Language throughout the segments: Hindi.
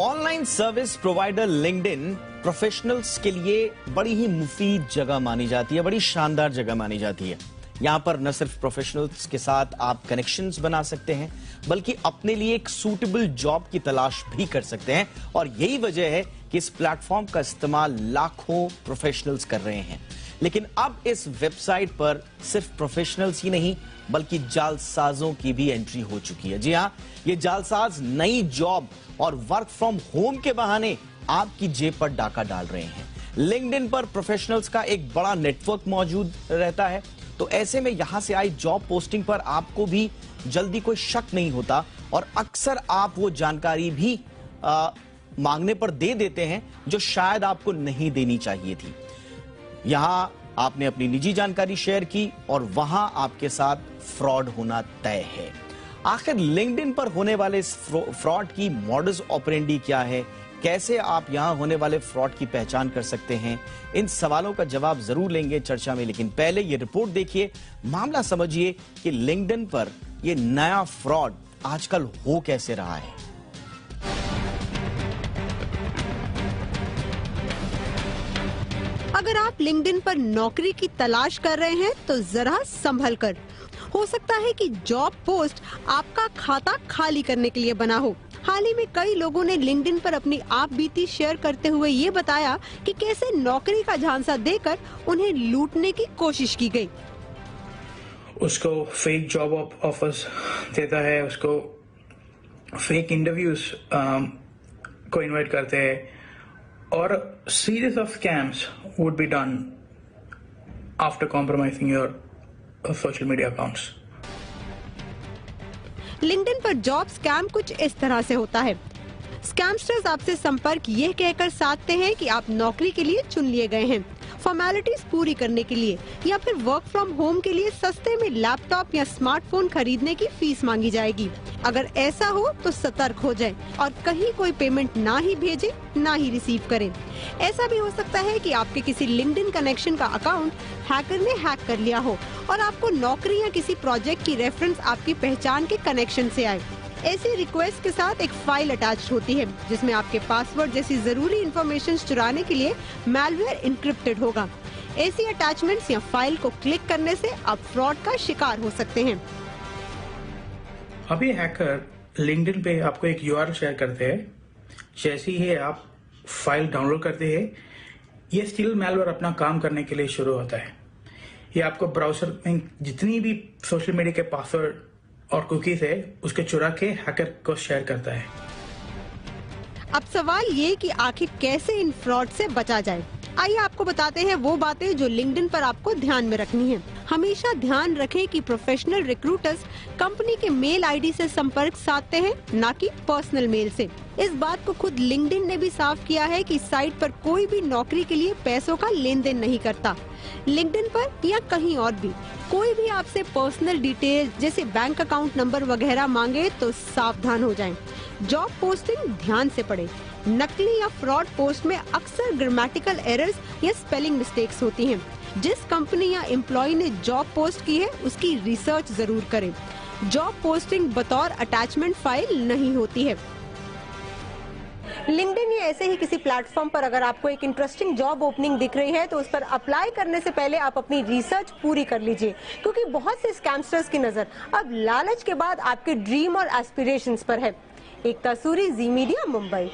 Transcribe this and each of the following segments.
Online service provider LinkedIn professionals के लिए बड़ी ही मुफीद जगह मानी जाती है, बड़ी शानदार जगह मानी जाती है। यहां पर न सिर्फ प्रोफेशनल्स के साथ आप कनेक्शंस बना सकते हैं, बल्कि अपने लिए एक सूटेबल जॉब की तलाश भी कर सकते हैं। और यही वजह है कि इस प्लेटफॉर्म का इस्तेमाल लाखों प्रोफेशनल्स कर रहे हैं। लेकिन अब इस वेबसाइट पर सिर्फ प्रोफेशनल्स ही नहीं, बल्कि जालसाजों की भी एंट्री हो चुकी है। जी हां, ये जालसाज नई जॉब और वर्क फ्रॉम होम के बहाने आपकी जेब पर डाका डाल रहे हैं। लिंक्डइन पर प्रोफेशनल्स का एक बड़ा नेटवर्क मौजूद रहता है, तो ऐसे में यहां से आई जॉब पोस्टिंग पर आपको भी जल्दी कोई शक नहीं होता और अक्सर आप वो जानकारी भी मांगने पर दे देते हैं जो शायद आपको नहीं देनी चाहिए थी। यहां आपने अपनी निजी जानकारी शेयर की और वहां आपके साथ फ्रॉड होना तय है। आखिर लिंक्डइन पर होने वाले इस फ्रॉड की मॉडस ऑपरेंडी क्या है, कैसे आप यहां होने वाले फ्रॉड की पहचान कर सकते हैं, इन सवालों का जवाब जरूर लेंगे चर्चा में। लेकिन पहले ये रिपोर्ट देखिए, मामला समझिए कि लिंक्डइन पर ये नया फ्रॉड आजकल हो कैसे रहा है। अगर आप लिंक्डइन पर नौकरी की तलाश कर रहे हैं तो जरा संभल कर। हो सकता है कि जॉब पोस्ट आपका खाता खाली करने के लिए बना हो। हाल ही में कई लोगों ने लिंक्डइन पर अपनी आप बीती शेयर करते हुए ये बताया कि कैसे नौकरी का झांसा देकर उन्हें लूटने की कोशिश की गई। उसको फेक जॉब ऑफर्स देता है, उसको फेक इंटरव्यूज को इनवाइट करते हैं और series of scams would be done after compromising your social media accounts. LinkedIn पर जॉब स्कैम कुछ इस तरह से होता है। स्कैमस्टर्स आपसे संपर्क ये कहकर साधते हैं कि आप नौकरी के लिए चुन लिए गए हैं, फॉर्मेलिटीज पूरी करने के लिए या फिर वर्क फ्रॉम होम के लिए सस्ते में लैपटॉप या स्मार्टफोन खरीदने की फीस मांगी जाएगी। अगर ऐसा हो तो सतर्क हो जाएं और कहीं कोई पेमेंट ना ही भेजें, ना ही रिसीव करें। ऐसा भी हो सकता है कि आपके किसी लिंक्डइन कनेक्शन का अकाउंट हैकर ने हैक कर लिया हो और आपको नौकरी या किसी प्रोजेक्ट की रेफरेंस आपकी पहचान के कनेक्शन से आए। ऐसी रिक्वेस्ट के साथ एक फाइल अटैच होती है जिसमें आपके पासवर्ड जैसी जरूरी इंफॉर्मेशन चुराने के लिए मैलवेयर इंक्रिप्टेड होगा। ऐसी अटैचमेंट्स या फाइल को क्लिक करने से आप फ्रॉड का शिकार हो सकते हैं। अभी हैकर लिंक्डइन पे आपको एक यूआरएल शेयर करते हैं। जैसे ही आप फाइल डाउनलोड करते हैं, ये स्टिल मैलवेयर अपना काम करने के लिए शुरू होता है। ये आपको ब्राउजर में जितनी भी सोशल मीडिया के पासवर्ड और कुकीज है उसके चुरा के हैकर को शेयर करता है। अब सवाल ये कि आखिर कैसे इन फ्रॉड से बचा जाए। आइए आपको बताते हैं वो बातें जो लिंक्डइन पर आपको ध्यान में रखनी है। हमेशा ध्यान रखें कि प्रोफेशनल रिक्रूटर्स कंपनी के मेल आईडी से संपर्क साधते हैं, ना कि पर्सनल मेल से। इस बात को खुद लिंक्डइन ने भी साफ किया है कि साइट पर कोई भी नौकरी के लिए पैसों का लेन देन नहीं करता। लिंक्डइन पर या कहीं और भी कोई भी आपसे पर्सनल डिटेल जैसे बैंक अकाउंट नंबर वगैरह मांगे तो सावधान हो जाएं। जॉब पोस्टिंग ध्यान से पढ़ें। नकली या फ्रॉड पोस्ट में अक्सर ग्रामेटिकल एरर्स या स्पेलिंग मिस्टेक्स होती हैं। जिस कंपनी या एम्प्लॉय ने जॉब पोस्ट की है उसकी रिसर्च जरूर करें। जॉब पोस्टिंग बतौर अटैचमेंट फाइल नहीं होती है। लिंक्डइन या ऐसे ही किसी प्लेटफॉर्म पर अगर आपको एक इंटरेस्टिंग जॉब ओपनिंग दिख रही है तो उस पर अप्लाई करने से पहले आप अपनी रिसर्च पूरी कर लीजिए, क्योंकि बहुत से स्कैमस्टर्स की नजर अब लालच के बाद आपके ड्रीम और एस्पिरेशंस पर है। एकता सूरी, जी मीडिया, मुंबई।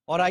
और